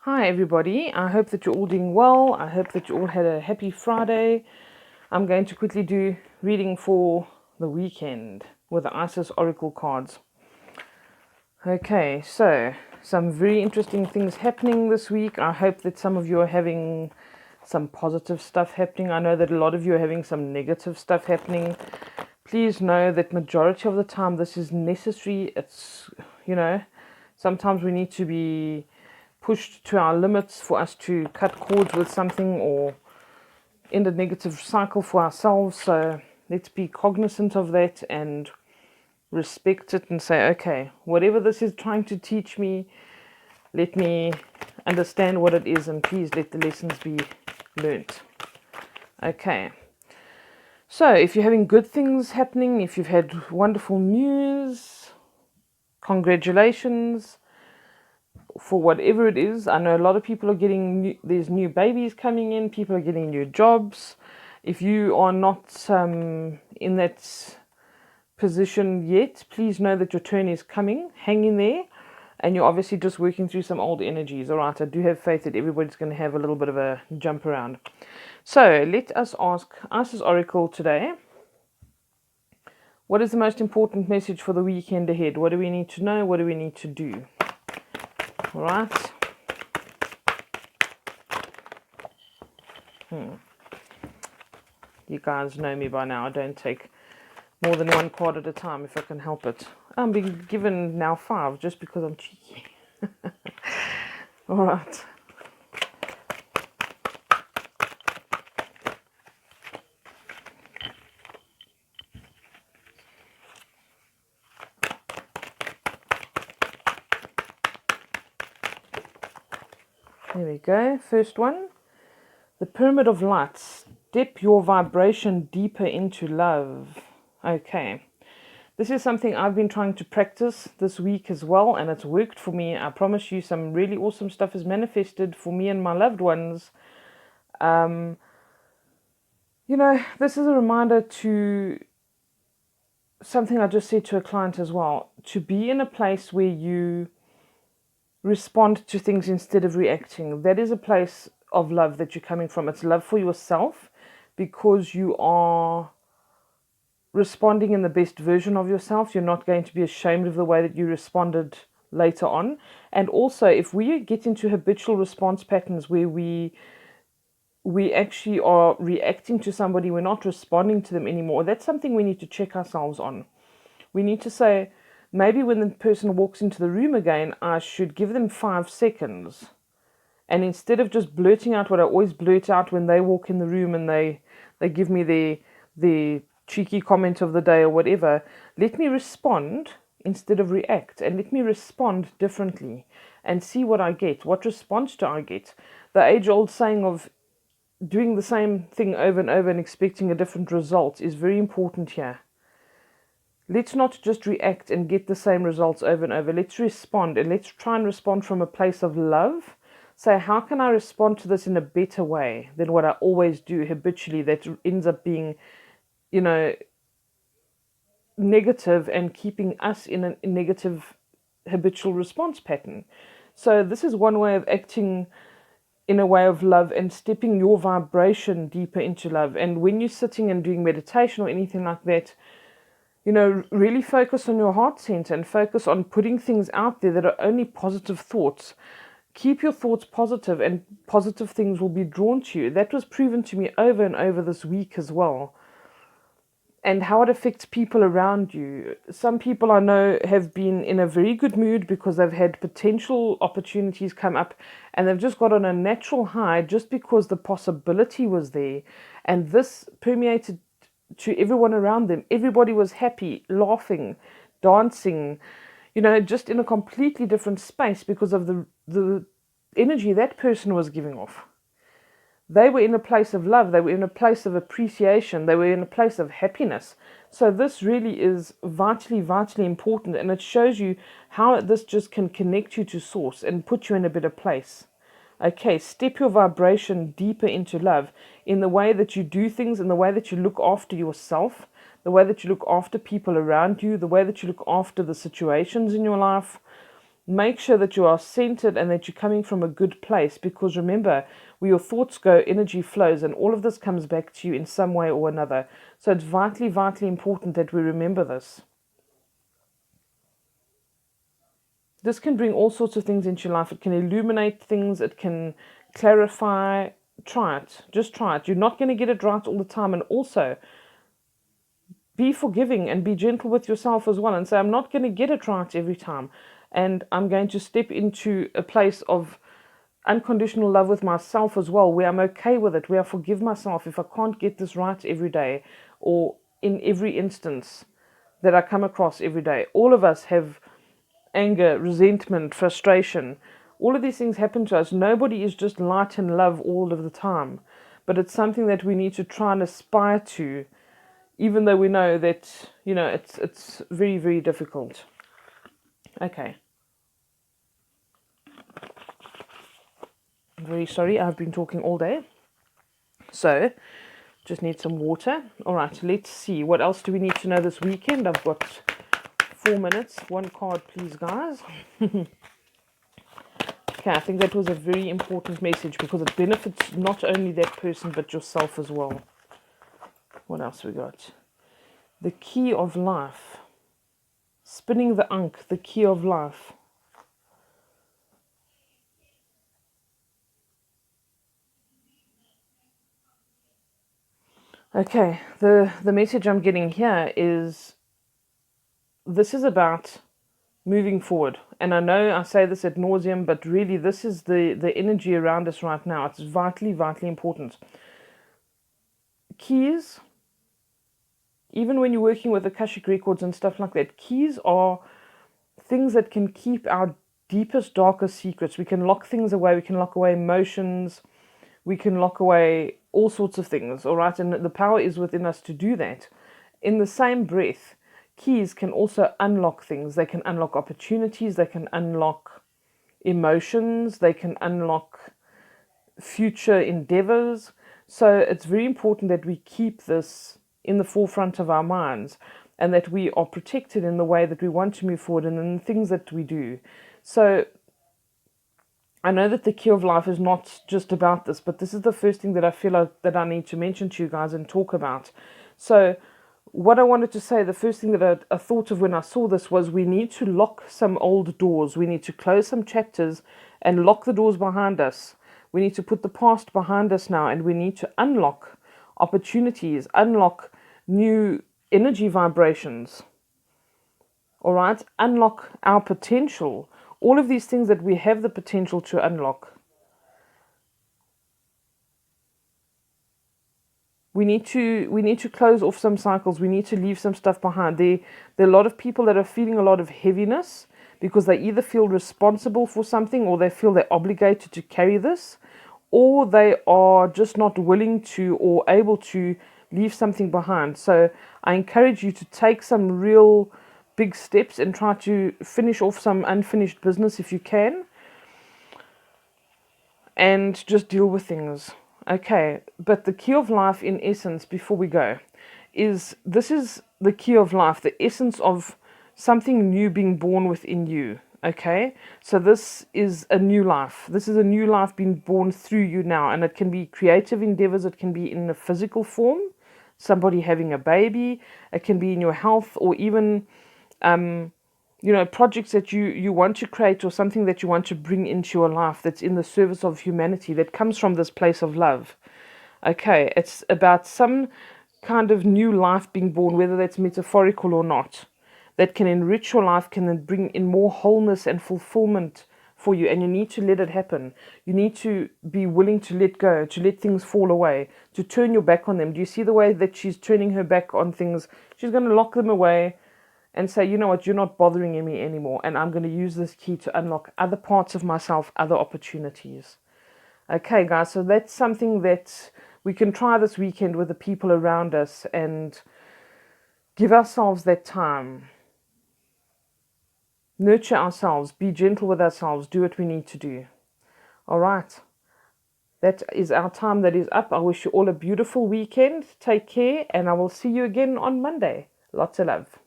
Hi everybody, I hope that you're all doing well. I hope that you all had a happy Friday. I'm going to quickly do reading for the weekend with the Isis Oracle cards. Okay, so some very interesting things happening this week. I hope that some of you are having some positive stuff happening. I know that a lot of you are having some negative stuff happening. Please know that majority of the time this is necessary. It's, sometimes we need to be pushed to our limits for us to cut cords with something or end a negative cycle for ourselves. So let's be cognizant of that and respect it and say, okay, whatever this is trying to teach me, let me understand what it is, and please let the lessons be learnt. Okay. So if you're having good things happening, if you've had wonderful news, congratulations. For whatever it is, I know a lot of people are getting there's new babies coming in, people are getting new jobs. If you are not in that position yet, please know that your turn is coming. Hang in there, and you're obviously just working through some old energies. All right, I do have faith that everybody's going to have a little bit of a jump around. So let us ask Isis Oracle today, what is the most important message for the weekend ahead? What do we need to know? What do we need to do? All right. You guys know me by now. I don't take more than one card at a time if I can help it. I'm being given now 5 just because I'm cheeky. All right. There we go. First one. The Pyramid of Light. Step your vibration deeper into love. Okay. This is something I've been trying to practice this week as well, and it's worked for me. I promise you, some really awesome stuff is manifested for me and my loved ones. This is a reminder to something I just said to a client as well, to be in a place where you respond to things instead of reacting. That is a place of love that you're coming from. It's love for yourself because you are responding in the best version of yourself. You're not going to be ashamed of the way that you responded later on. And also, if we get into habitual response patterns where we actually are reacting to somebody, we're not responding to them anymore, that's something we need to check ourselves on. We need to say, maybe when the person walks into the room again, I should give them 5 seconds. And instead of just blurting out what I always blurt out when they walk in the room and they give me the cheeky comment of the day or whatever, let me respond instead of react. And let me respond differently and see what I get. What response do I get? The age-old saying of doing the same thing over and over and expecting a different result is very important here. Let's not just react and get the same results over and over. Let's respond, and let's try and respond from a place of love. Say, how can I respond to this in a better way than what I always do habitually that ends up being, negative and keeping us in a negative habitual response pattern. So this is one way of acting in a way of love and stepping your vibration deeper into love. And when you're sitting and doing meditation or anything like that, really focus on your heart center and focus on putting things out there that are only positive thoughts. Keep your thoughts positive, and positive things will be drawn to you. That was proven to me over and over this week as well. And how it affects people around you. Some people I know have been in a very good mood because they've had potential opportunities come up and they've just got on a natural high just because the possibility was there. And this permeated to everyone around them. Everybody was happy, laughing, dancing, just in a completely different space because of the energy that person was giving off. They were in a place of love. They were in a place of appreciation. They were in a place of happiness. So this really is vitally, vitally important. And it shows you how this just can connect you to source and put you in a better place. Okay, step your vibration deeper into love in the way that you do things, in the way that you look after yourself, the way that you look after people around you, the way that you look after the situations in your life. Make sure that you are centered and that you're coming from a good place, because remember, where your thoughts go, energy flows, and all of this comes back to you in some way or another. So it's vitally, vitally important that we remember this. This can bring all sorts of things into your life. It can illuminate things. It can clarify. Try it. Just try it. You're not going to get it right all the time. And also, be forgiving and be gentle with yourself as well. And say, I'm not going to get it right every time. And I'm going to step into a place of unconditional love with myself as well, where I'm okay with it, where I forgive myself if I can't get this right every day or in every instance that I come across every day. All of us have anger, resentment, frustration. All of these things happen to us. Nobody is just light and love all of the time. But it's something that we need to try and aspire to, even though we know that, it's very, very difficult. Okay. I'm very sorry, I've been talking all day. So, just need some water. All right, let's see. What else do we need to know this weekend? I've got 4 minutes. One card, please, guys. Okay, I think that was a very important message because it benefits not only that person but yourself as well. What else we got? The key of life. Spinning the Ankh, the key of life. Okay, the message I'm getting here is this is about moving forward. And I know I say this ad nauseum, but really this is the energy around us right now. It's vitally, vitally important. Keys, even when you're working with Akashic records and stuff like that, keys are things that can keep our deepest, darkest secrets. We can lock things away. We can lock away emotions. We can lock away all sorts of things, all right? And the power is within us to do that. In the same breath, keys can also unlock things. They can unlock opportunities. They can unlock emotions. They can unlock future endeavors. So it's very important that we keep this in the forefront of our minds and that we are protected in the way that we want to move forward and in the things that we do. So I know that the key of life is not just about this, but this is the first thing that I feel like that I need to mention to you guys and talk about. So what I wanted to say, the first thing that I thought of when I saw this was we need to lock some old doors. We need to close some chapters and lock the doors behind us. We need to put the past behind us now, and we need to unlock opportunities, unlock new energy vibrations. All right? Unlock our potential. All of these things that we have the potential to unlock. We need to close off some cycles. We need to leave some stuff behind. There are a lot of people that are feeling a lot of heaviness because they either feel responsible for something or they feel they're obligated to carry this, or they are just not willing to or able to leave something behind. So I encourage you to take some real big steps and try to finish off some unfinished business if you can, and just deal with things. Okay, but the key of life, in essence, before we go, is this is the key of life, the essence of something new being born within you. Okay, so this is a new life. This is a new life being born through you now, and it can be creative endeavors. It can be in a physical form, somebody having a baby. It can be in your health, or even projects that you want to create, or something that you want to bring into your life that's in the service of humanity, that comes from this place of love. Okay, it's about some kind of new life being born, whether that's metaphorical or not, that can enrich your life, can then bring in more wholeness and fulfillment for you. And you need to let it happen. You need to be willing to let go, to let things fall away, to turn your back on them. Do you see the way that she's turning her back on things? She's going to lock them away and say, you know what, you're not bothering me anymore, and I'm going to use this key to unlock other parts of myself, other opportunities. Okay, guys, so that's something that we can try this weekend with the people around us and give ourselves that time. Nurture ourselves, be gentle with ourselves, do what we need to do. All right, that is our time that is up. I wish you all a beautiful weekend. Take care, and I will see you again on Monday. Lots of love.